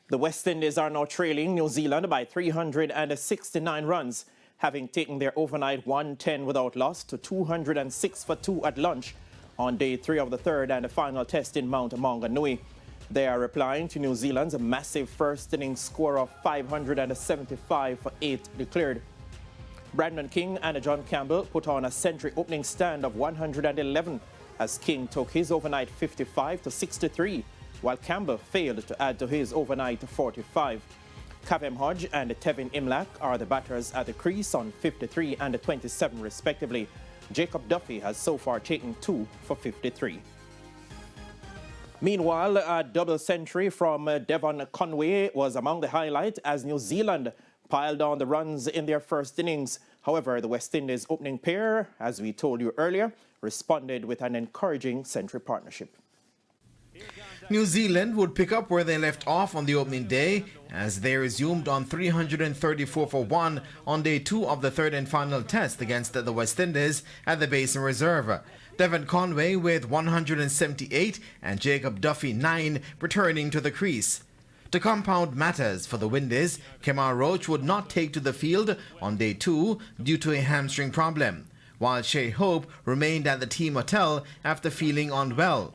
The West Indies are now trailing New Zealand by 369 runs, having taken their overnight 110 without loss to 206 for 2 at lunch on day 3 of the third and the final test in Mount Maunganui. They are replying to New Zealand's massive first innings score of 575 for 8 declared. Brandon King and John Campbell put on a century opening stand of 111 as King took his overnight 55 to 63, while Campbell failed to add to his overnight 45. Kavem Hodge and Tevin Imlach are the batters at the crease on 53 and 27 respectively. Jacob Duffy has so far taken 2 for 53. Meanwhile, a double century from Devon Conway was among the highlights as New Zealand piled on the runs in their first innings. However, the West Indies opening pair, as we told you earlier, responded with an encouraging century partnership. New Zealand would pick up where they left off on the opening day as they resumed on 334 for 1 on day 2 of the third and final test against the West Indies at the Basin Reserve. Devon Conway with 178 and Jacob Duffy 9 returning to the crease. To compound matters for the Windies, Kemar Roach would not take to the field on day 2 due to a hamstring problem, while Shea Hope remained at the team hotel after feeling unwell.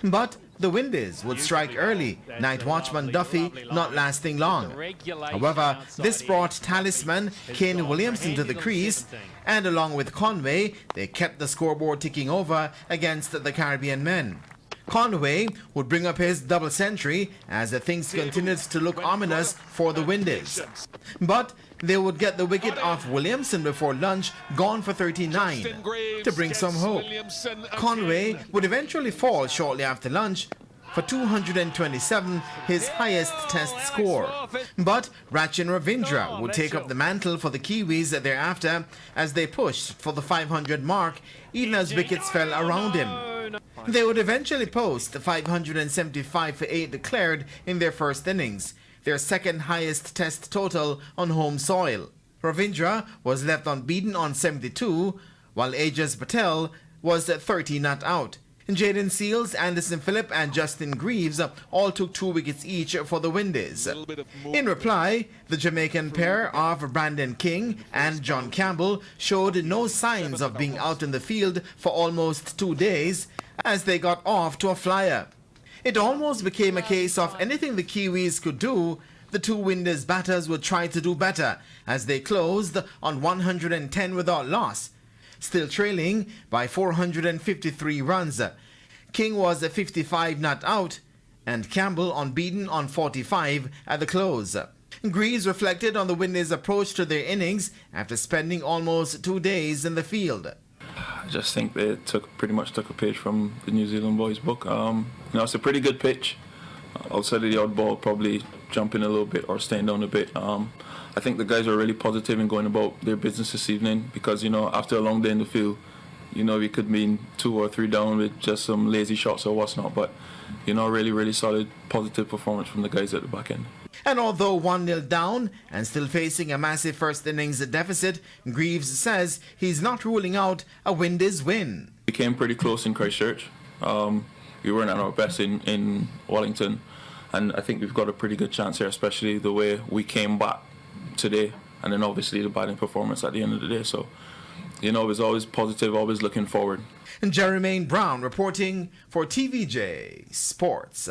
But the Windies would strike early, night watchman Duffy not lasting long. However, this brought talisman Kane Williamson to the crease, and along with Conway, they kept the scoreboard ticking over against the Caribbean men. Conway would bring up his double century as the things continued to look ominous for the Windies. But they would get the wicket off Williamson before lunch, gone for 39, to bring some hope. Conway would eventually fall shortly after lunch for 227, his highest test score. But Rachin Ravindra would take up the mantle for the Kiwis thereafter as they pushed for the 500 mark, even as wickets fell around him. They would eventually post the 575 for 8 declared in their first innings, their second highest test total on home soil. Ravindra was left unbeaten on 72, while Ajas Patel was 30 not out. Jaden Seals, Anderson Phillip and Justin Greaves all took 2 wickets each for the Windies. In reply, the Jamaican pair of Brandon King and John Campbell showed no signs of being out in the field for almost 2 days as they got off to a flyer. It almost became a case of anything the Kiwis could do, the 2 Windies batters would try to do better as they closed on 110 without loss, still trailing by 453 runs. King was 55 not out and Campbell unbeaten on 45 at the close. Greaves reflected on the Windies' approach to their innings after spending almost 2 days in the field. I just think they pretty much took a page from the New Zealand boys' book. It's a pretty good pitch. Outside of the odd ball, probably jumping a little bit or staying down a bit. I think the guys are really positive in going about their business this evening because, after a long day in the field, we could be 2 or 3 down with just some lazy shots or what's not. But, really, really solid, positive performance from the guys at the back end. And although 1-0 down and still facing a massive first innings deficit, Greaves says he's not ruling out a Windies win. We came pretty close in Christchurch. We weren't at our best in Wellington. And I think we've got a pretty good chance here, especially the way we came back today. And then obviously the batting performance at the end of the day. So, it was always positive, always looking forward. And Jermaine Brown reporting for TVJ Sports.